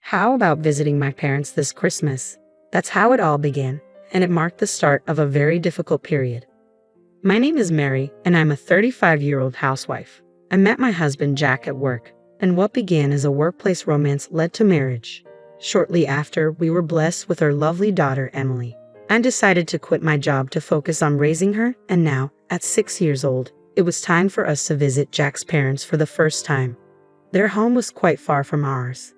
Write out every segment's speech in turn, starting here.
How about visiting my parents this Christmas? That's how it all began, and it marked the start of a very difficult period. My name is Mary, and I'm a 35-year-old housewife. I met my husband Jack at work, and what began as a workplace romance led to marriage. Shortly after, we were blessed with our lovely daughter Emily. I decided to quit my job to focus on raising her, and now, at 6 years old, it was time for us to visit Jack's parents for the first time. Their home was quite far from ours.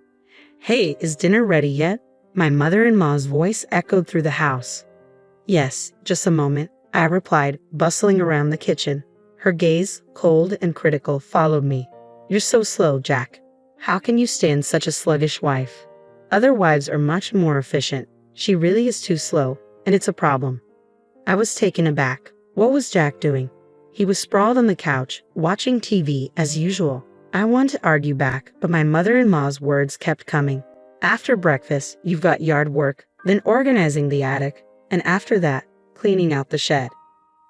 "Hey, is dinner ready yet?" My mother-in-law's voice echoed through the house. "Yes, just a moment," I replied, bustling around the kitchen. Her gaze, cold and critical, followed me. "You're so slow, Jack. How can you stand such a sluggish wife? Other wives are much more efficient. She really is too slow, and it's a problem." I was taken aback. What was Jack doing? He was sprawled on the couch, watching TV as usual. I wanted to argue back, but my mother-in-law's words kept coming. "After breakfast, you've got yard work, then organizing the attic, and after that, cleaning out the shed."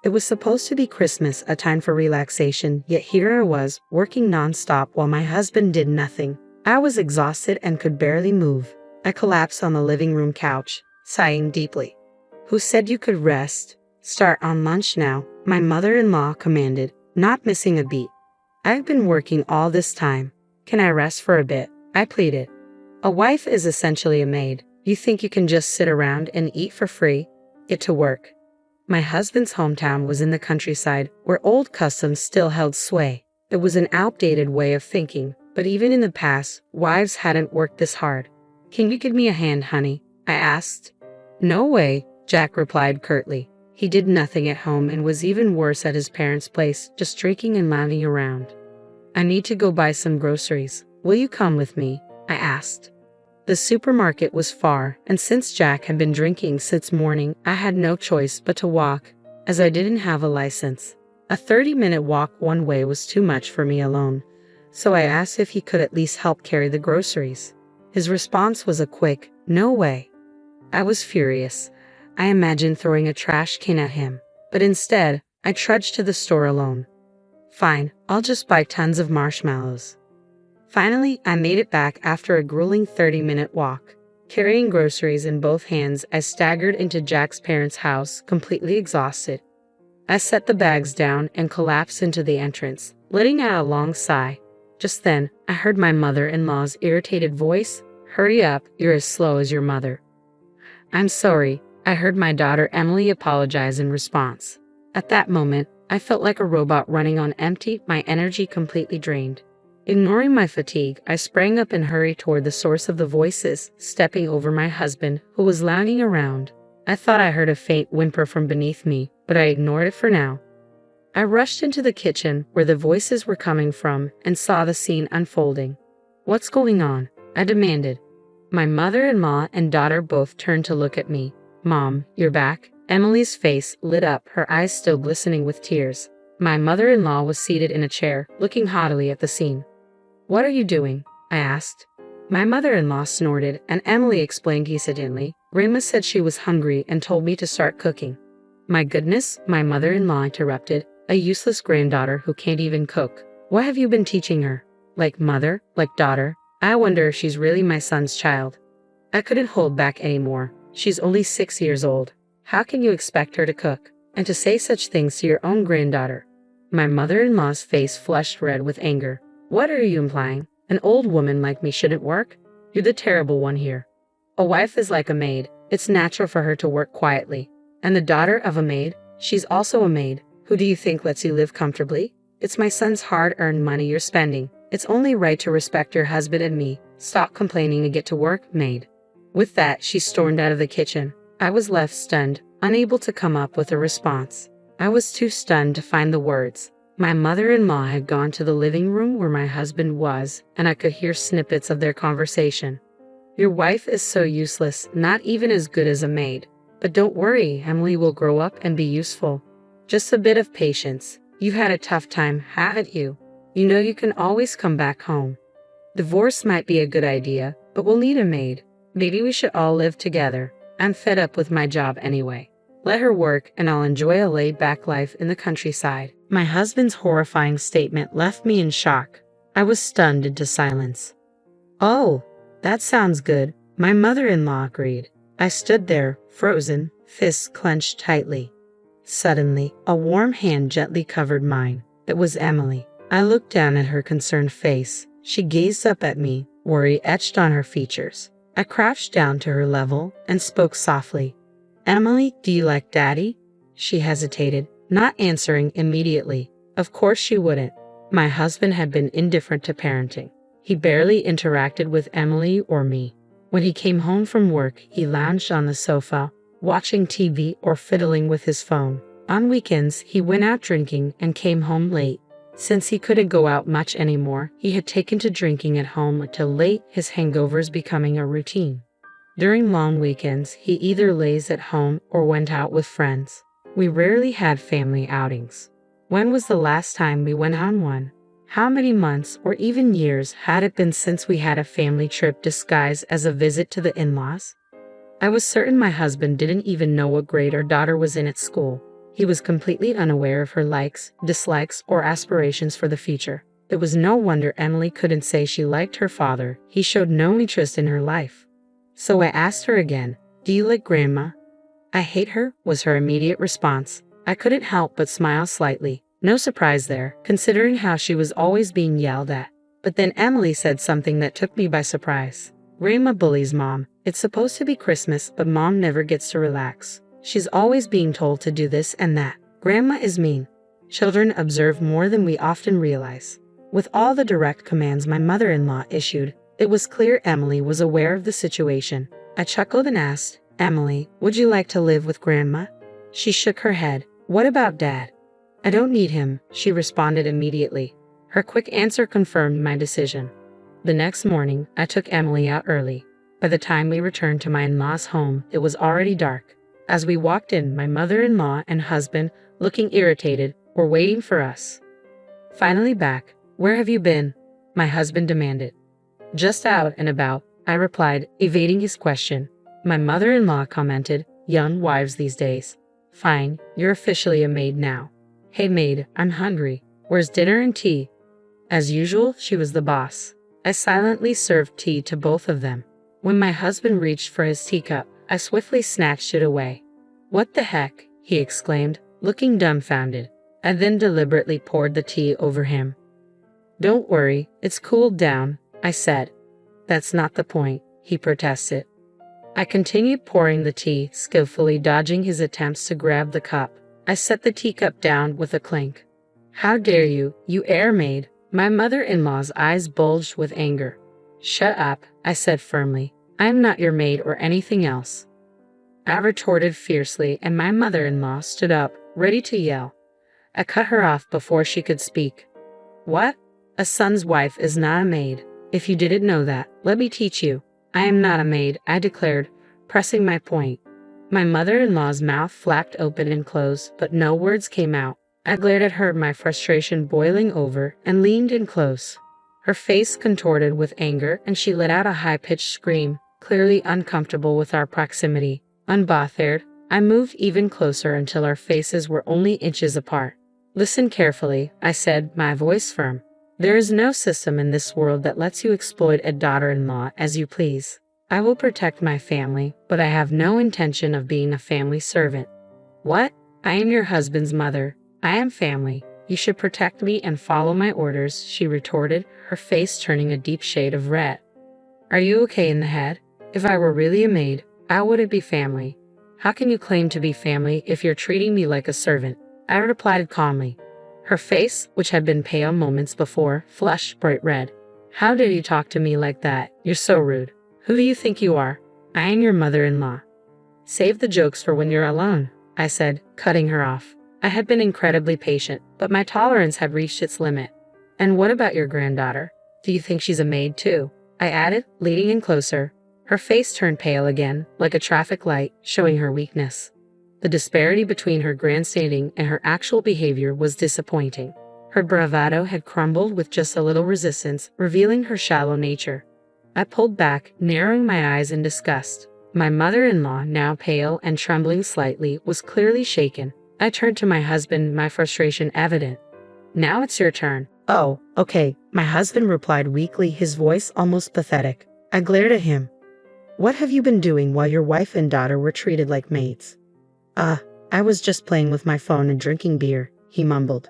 It was supposed to be Christmas, a time for relaxation, yet here I was, working non-stop while my husband did nothing. I was exhausted and could barely move. I collapsed on the living room couch, sighing deeply. "Who said you could rest? Start on lunch now," my mother-in-law commanded, not missing a beat. "I've been working all this time. Can I rest for a bit?" I pleaded. "A wife is essentially a maid. You think you can just sit around and eat for free? Get to work." My husband's hometown was in the countryside, where old customs still held sway. It was an outdated way of thinking, but even in the past, wives hadn't worked this hard. "Can you give me a hand, honey?" I asked. "No way," Jack replied curtly. He did nothing at home and was even worse at his parents' place, just drinking and lounging around. "I need to go buy some groceries. Will you come with me?" I asked. The supermarket was far, and since Jack had been drinking since morning, I had no choice but to walk, as I didn't have a license. A 30-minute walk one way was too much for me alone, so I asked if he could at least help carry the groceries. His response was a quick, "No way." I was furious. I imagined throwing a trash can at him, but instead, I trudged to the store alone. "Fine, I'll just buy tons of marshmallows." Finally, I made it back after a grueling 30-minute walk. Carrying groceries in both hands, I staggered into Jack's parents' house, completely exhausted. I set the bags down and collapsed into the entrance, letting out a long sigh. Just then, I heard my mother-in-law's irritated voice. "Hurry up, you're as slow as your mother." "I'm sorry," I heard my daughter Emily apologize in response. At that moment, I felt like a robot running on empty, my energy completely drained. Ignoring my fatigue, I sprang up and hurried toward the source of the voices, stepping over my husband, who was lounging around. I thought I heard a faint whimper from beneath me, but I ignored it for now. I rushed into the kitchen, where the voices were coming from, and saw the scene unfolding. "What's going on?" I demanded. My mother-in-law and daughter both turned to look at me. "Mom, you're back?" Emily's face lit up, her eyes still glistening with tears. My mother-in-law was seated in a chair, looking haughtily at the scene. "What are you doing?" I asked. My mother-in-law snorted, and Emily explained hesitantly. "Grandma said she was hungry and told me to start cooking." "My goodness," my mother-in-law interrupted. "A useless granddaughter who can't even cook. What have you been teaching her? Like mother, like daughter? I wonder if she's really my son's child." I couldn't hold back anymore. She's only 6 years old. How can you expect her to cook? And to say such things to your own granddaughter? My mother-in-law's face flushed red with anger. "What are you implying? An old woman like me shouldn't work? You're the terrible one here. A wife is like a maid. It's natural for her to work quietly. And the daughter of a maid? She's also a maid. Who do you think lets you live comfortably? It's my son's hard-earned money you're spending. It's only right to respect your husband and me. Stop complaining and get to work, maid." With that, she stormed out of the kitchen. I was left stunned, unable to come up with a response. I was too stunned to find the words. My mother-in-law had gone to the living room where my husband was, and I could hear snippets of their conversation. "Your wife is so useless, not even as good as a maid. But don't worry, Emily will grow up and be useful. Just a bit of patience. You've had a tough time, haven't you? You know you can always come back home. Divorce might be a good idea, but we'll need a maid. Maybe we should all live together. I'm fed up with my job anyway. Let her work and I'll enjoy a laid-back life in the countryside." My husband's horrifying statement left me in shock. I was stunned into silence. "Oh, That sounds good, my mother-in-law agreed. I stood there, frozen, fists clenched tightly. Suddenly, a warm hand gently covered mine. It was Emily. I looked down at her concerned face. She gazed up at me, worry etched on her features. I crouched down to her level and spoke softly. Emily, do you like Daddy? She hesitated, not answering immediately. Of course she wouldn't. My husband had been indifferent to parenting. He barely interacted with Emily or me. When he came home from work, he lounged on the sofa, watching TV or fiddling with his phone. On weekends, he went out drinking and came home late. Since he couldn't go out much anymore, he had taken to drinking at home until late, his hangovers becoming a routine. During long weekends, he either lays at home or went out with friends. We rarely had family outings. When was the last time we went on one? How many months or even years had it been since we had a family trip disguised as a visit to the in-laws? I was certain my husband didn't even know what grade our daughter was in at school. He was completely unaware of her likes, dislikes, or aspirations for the future. It was no wonder Emily couldn't say she liked her father. He showed no interest in her life. So I asked her again, do you like Grandma? I hate her, was her immediate response. I couldn't help but smile slightly. No surprise there, considering how she was always being yelled at. But then Emily said something that took me by surprise. Grandma bullies Mom. It's supposed to be Christmas, but Mom never gets to relax. She's always being told to do this and that. Grandma is mean. Children observe more than we often realize. With all the direct commands my mother-in-law issued, it was clear Emily was aware of the situation. I chuckled and asked, Emily, would you like to live with Grandma? She shook her head. What about Dad? I don't need him, she responded immediately. Her quick answer confirmed my decision. The next morning, I took Emily out early. By the time we returned to my in-law's home, it was already dark. As we walked in, my mother-in-law and husband, looking irritated, were waiting for us. Finally back. Where have you been? My husband demanded. Just out and about, I replied, evading his question. My mother-in-law commented, young wives these days. Fine, you're officially a maid now. Hey maid, I'm hungry. Where's dinner and tea? As usual, she was the boss. I silently served tea to both of them. When my husband reached for his teacup, I swiftly snatched it away. What the heck? He exclaimed, looking dumbfounded. I then deliberately poured the tea over him. Don't worry, it's cooled down, I said. That's not the point, he protested. I continued pouring the tea, skillfully dodging his attempts to grab the cup. I set the teacup down with a clink. How dare you, you air maid? My mother-in-law's eyes bulged with anger. Shut up, I said firmly. I am not your maid or anything else. I retorted fiercely, and my mother-in-law stood up, ready to yell. I cut her off before she could speak. What? A son's wife is not a maid. If you didn't know that, let me teach you. I am not a maid, I declared, pressing my point. My mother-in-law's mouth flapped open and closed, but no words came out. I glared at her, my frustration boiling over, and leaned in close. Her face contorted with anger, and she let out a high-pitched scream, clearly uncomfortable with our proximity. Unbothered, I moved even closer until our faces were only inches apart. Listen carefully, I said, my voice firm. There is no system in this world that lets you exploit a daughter-in-law as you please. I will protect my family, but I have no intention of being a family servant. What? I am your husband's mother. I am family. You should protect me and follow my orders, she retorted, her face turning a deep shade of red. Are you okay in the head? If I were really a maid, how would it be family? How can you claim to be family if you're treating me like a servant? I replied calmly. Her face, which had been pale moments before, flushed bright red. How dare you talk to me like that? You're so rude. Who do you think you are? I am your mother-in-law. Save the jokes for when you're alone, I said, cutting her off. I had been incredibly patient, but my tolerance had reached its limit. And what about your granddaughter? Do you think she's a maid too? I added, leaning in closer. Her face turned pale again, like a traffic light, showing her weakness. The disparity between her grandstanding and her actual behavior was disappointing. Her bravado had crumbled with just a little resistance, revealing her shallow nature. I pulled back, narrowing my eyes in disgust. My mother-in-law, now pale and trembling slightly, was clearly shaken. I turned to my husband, my frustration evident. Now it's your turn. Oh, okay, my husband replied weakly, his voice almost pathetic. I glared at him. What have you been doing while your wife and daughter were treated like maids? I was just playing with my phone and drinking beer, he mumbled.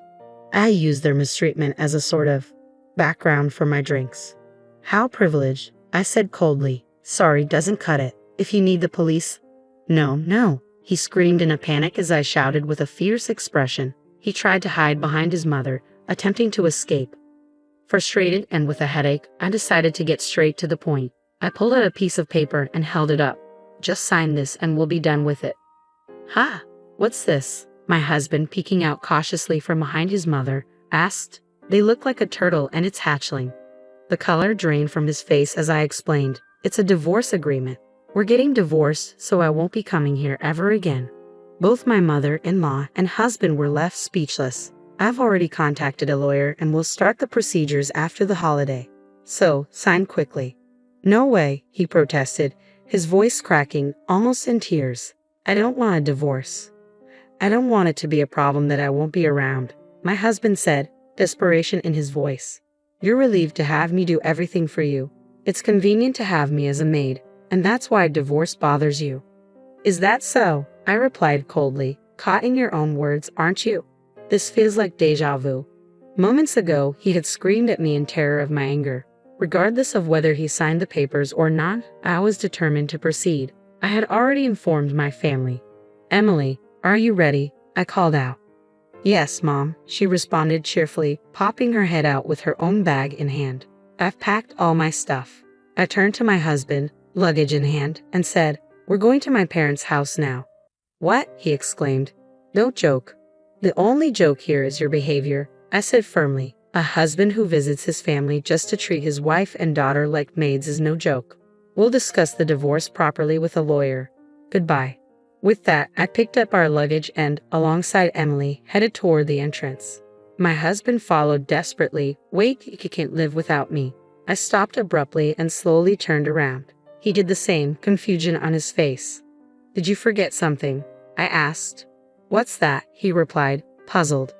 I used their mistreatment as a sort of background for my drinks. How privileged, I said coldly. Sorry doesn't cut it. If you need the police. No, he screamed in a panic as I shouted with a fierce expression. He tried to hide behind his mother, attempting to escape. Frustrated and with a headache, I decided to get straight to the point. I pulled out a piece of paper and held it up. Just sign this and we'll be done with it. Ha! What's this? My husband, peeking out cautiously from behind his mother, asked. They look like a turtle and its hatchling. The color drained from his face as I explained. It's a divorce agreement. We're getting divorced, so I won't be coming here ever again. Both my mother-in-law and husband were left speechless. I've already contacted a lawyer and will start the procedures after the holiday. So, sign quickly. No way, he protested, his voice cracking, almost in tears. I don't want a divorce. I don't want it to be a problem that I won't be around, my husband said, desperation in his voice. You're relieved to have me do everything for you. It's convenient to have me as a maid, and that's why divorce bothers you. Is that so? I replied coldly. Caught in your own words, aren't you? This feels like deja vu. Moments ago, he had screamed at me in terror of my anger. Regardless of whether he signed the papers or not, I was determined to proceed. I had already informed my family. Emily, are you ready? I called out. Yes, Mom, she responded cheerfully, popping her head out with her own bag in hand. I've packed all my stuff. I turned to my husband, luggage in hand, and said, We're going to my parents' house now. What? He exclaimed. Don't joke. The only joke here is your behavior, I said firmly. A husband who visits his family just to treat his wife and daughter like maids is no joke. We'll discuss the divorce properly with a lawyer. Goodbye. With that, I picked up our luggage and, alongside Emily, headed toward the entrance. My husband followed desperately. Wait, you can't live without me. I stopped abruptly and slowly turned around. He did the same, confusion on his face. Did you forget something? I asked. What's that? He replied, puzzled.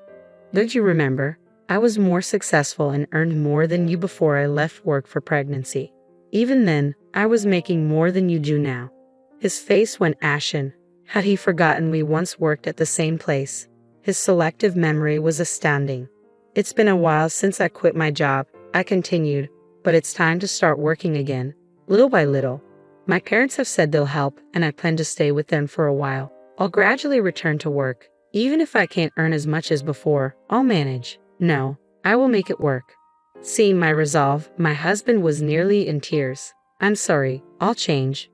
Don't you remember? I was more successful and earned more than you before I left work for pregnancy. Even then, I was making more than you do now. His face went ashen. Had he forgotten we once worked at the same place? His selective memory was astounding. It's been a while since I quit my job, I continued, but it's time to start working again, little by little. My parents have said they'll help, and I plan to stay with them for a while. I'll gradually return to work. Even if I can't earn as much as before, I'll manage. No, I will make it work. Seeing my resolve, my husband was nearly in tears. I'm sorry, I'll change.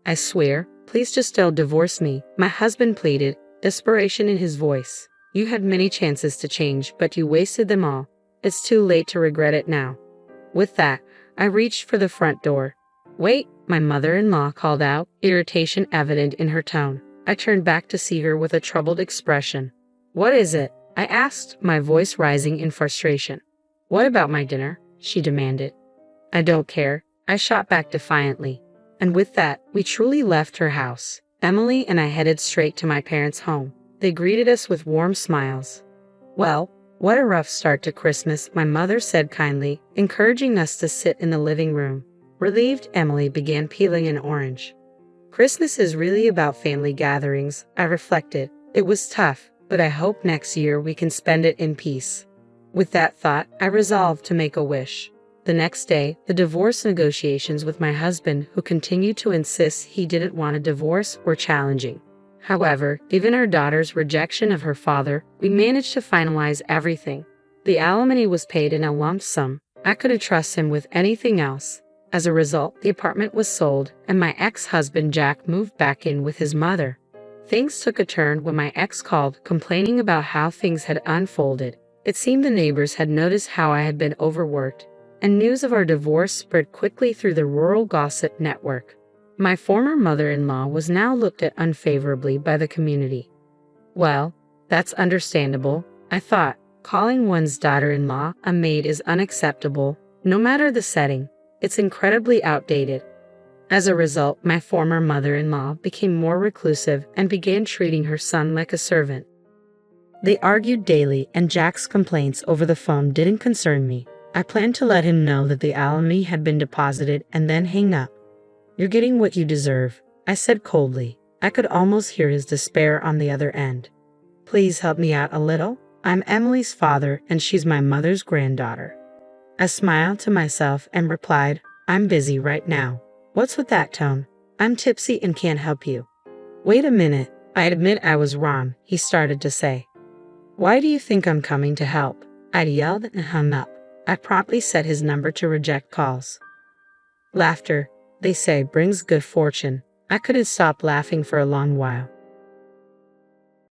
I swear, please just don't divorce me, my husband pleaded, desperation in his voice. You had many chances to change, but you wasted them all. It's too late to regret it now. With that, I reached for the front door. Wait, my mother-in-law called out, irritation evident in her tone. I turned back to see her with a troubled expression. What is it? I asked, my voice rising in frustration. What about my dinner? She demanded. I don't care, I shot back defiantly. And with that, we truly left her house. Emily and I headed straight to my parents' home. They greeted us with warm smiles. Well, what a rough start to Christmas, my mother said kindly, encouraging us to sit in the living room. Relieved, Emily began peeling an orange. Christmas is really about family gatherings, I reflected. It was tough, but I hope next year we can spend it in peace. With that thought, I resolved to make a wish. The next day, the divorce negotiations with my husband, who continued to insist he didn't want a divorce, were challenging. However, given our daughter's rejection of her father, we managed to finalize everything. The alimony was paid in a lump sum. I couldn't trust him with anything else. As a result, the apartment was sold, and my ex-husband Jack moved back in with his mother. Things took a turn when my ex called, complaining about how things had unfolded. It seemed the neighbors had noticed how I had been overworked, and news of our divorce spread quickly through the rural gossip network. My former mother-in-law was now looked at unfavorably by the community. Well, that's understandable, I thought. Calling one's daughter-in-law a maid is unacceptable, no matter the setting. It's incredibly outdated. As a result, my former mother-in-law became more reclusive and began treating her son like a servant. They argued daily, and Jack's complaints over the phone didn't concern me. I planned to let him know that the alimony had been deposited and then hang up. "You're getting what you deserve," I said coldly. I could almost hear his despair on the other end. "Please help me out a little. I'm Emily's father and she's my mother's granddaughter." I smiled to myself and replied, "I'm busy right now." "What's with that tone? I'm tipsy and can't help you." "Wait a minute. I admit I was wrong," he started to say. "Why do you think I'm coming to help?" I yelled and hung up. I promptly set his number to reject calls. Laughter, they say, brings good fortune. I couldn't stop laughing for a long while.